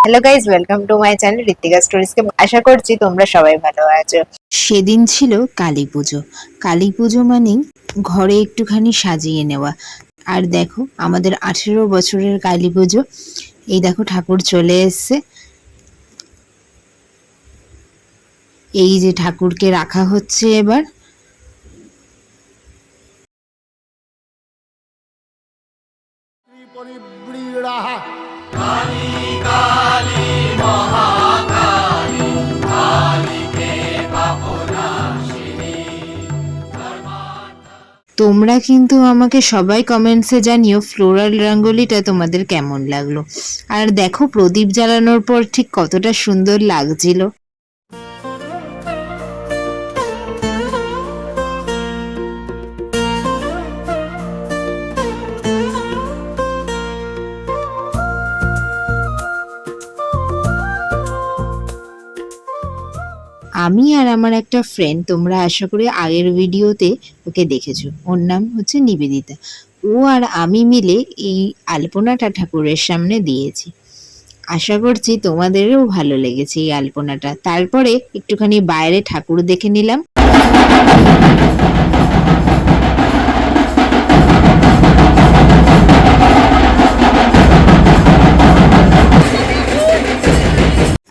Hello guys, welcome to my channel Ritwika স্টোরিজকে। আশা করছি তোমরা সবাই ভালো আছো। সেদিন ছিল কালী পুজো। কালী পুজো মানেই ঘরে একটুখানি সাজিয়ে নেওয়া। আর দেখো আমাদের 18 বছরের কালী পুজো। এই দেখো ঠাকুর চলে এসছে। এই যে ঠাকুরকে রাখা হচ্ছে এবার। তোমরা কিন্তু আমাকে সবাই কমেন্টসে জানিও ফ্লোরাল রঙ্গোলিটা তোমাদের কেমন লাগলো। আর দেখো প্রদীপ জ্বালানোর পর ঠিক কতটা সুন্দর লাগছিল। আমি আর আমার একটা ফ্রেন্ড, তোমরা আশা করি আগের ভিডিওতে ওকে দেখেছো, ওর নাম হচ্ছে নিবেদিতা। ও আর আমি মিলে এই আলপনাটা ঠাকুরের সামনে দিয়েছি। আশা করছি তোমাদেরও ভালো লেগেছে এই আলপনাটা। তারপরে একটুখানি বাইরে ঠাকুর দেখে নিলাম।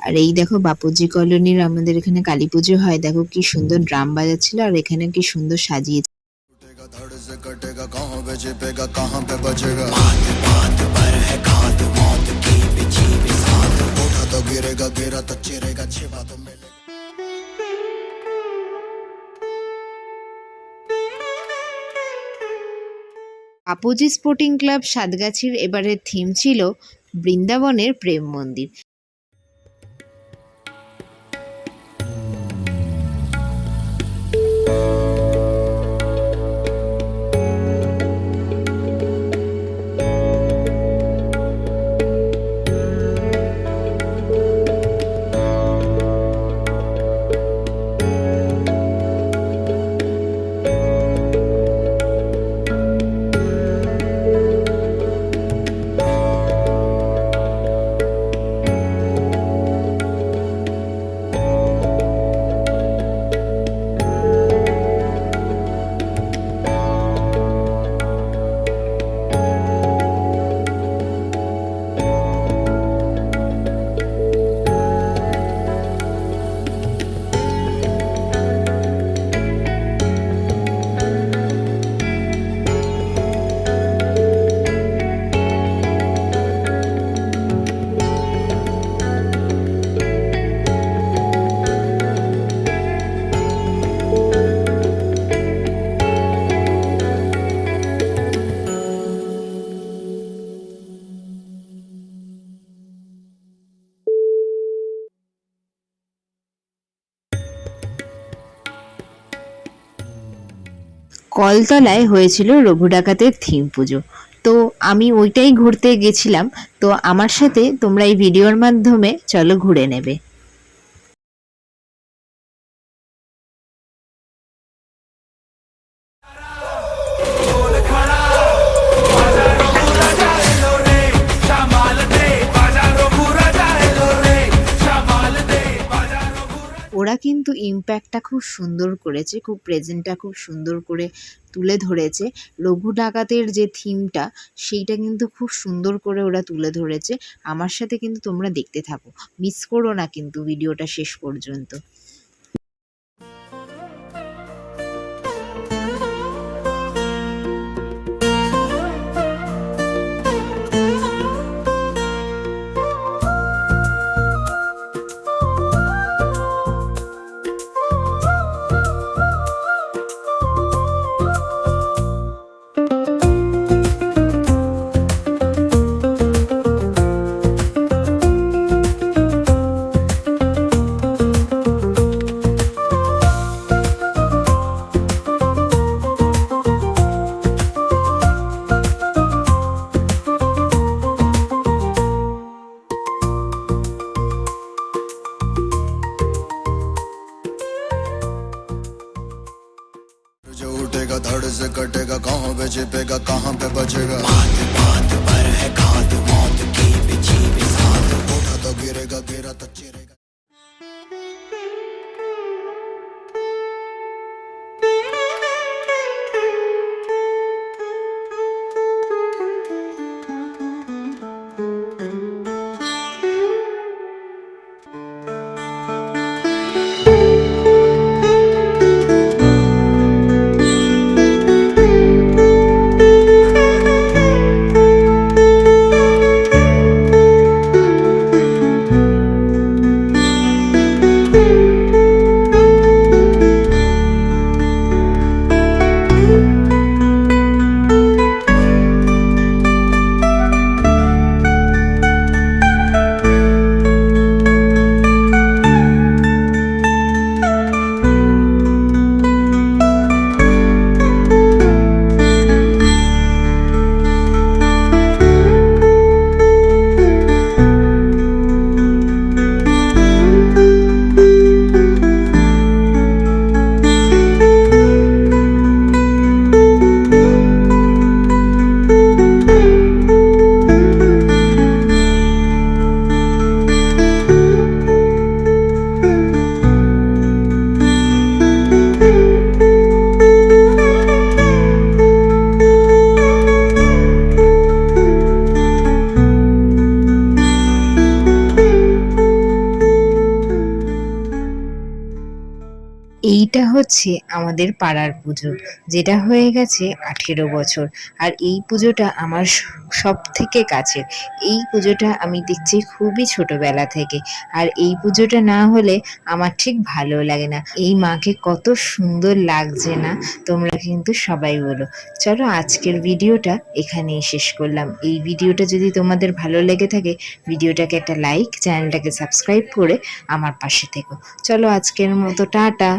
আর এই দেখো বাপুজি কলোনির আমাদের এখানে কালী পুজো হয়, দেখো কি সুন্দর ড্রাম বাজাচ্ছিল আর এখানে কি সুন্দর সাজিয়েছে। বাপুজি স্পোর্টিং ক্লাব সাতগাছির এবারের থিম ছিল বৃন্দাবনের প্রেম মন্দির। কলতলায় হয়েছিল রঘু ডাকাতের থিম পুজো, তো আমি ওইটাই ঘুরতে গেছিলাম। তো আমার সাথে তোমরা এই ভিডিওর মাধ্যমে চলো ঘুরে নেবে। ওরা কিন্তু ইম্প্যাক্টটা খুব সুন্দর করেছে, খুব প্রেজেন্টটা খুব সুন্দর করে তুলে ধরেছে। রঘু ডাকাতের যে থিমটা সেইটা কিন্তু খুব সুন্দর করে ওরা তুলে ধরেছে। আমার সাথে কিন্তু তোমরা দেখতে থাকো, মিস করো না কিন্তু ভিডিওটা শেষ পর্যন্ত। उठेगा धड़ से कटेगा, कहाँ पे छिपेगा कहाँ पे बचेगा, बात बात पर है खाद मौत की बिछी बिसात, उठा तो गिर হচ্ছে আমাদের পাড়ার পুজো, যেটা হয়ে গেছে 18 বছর। আর এই পুজোটা আমার সব থেকে কাছের। এই পুজোটা আমি দেখছি খুবই ছোটবেলা থেকে, আর এই পুজোটা না হলে আমার ঠিক ভালো লাগে না। এই মাকে কত সুন্দর লাগছে না, তোমরা কিন্তু সবাই বলো। চলো আজকের ভিডিওটা এখানেই শেষ করলাম। এই ভিডিওটা যদি তোমাদের ভালো লেগে থাকে, ভিডিওটাকে একটা লাইক, চ্যানেলটাকে সাবস্ক্রাইব করে আমার পাশে থেকো। চলো আজকের মতো টাটা।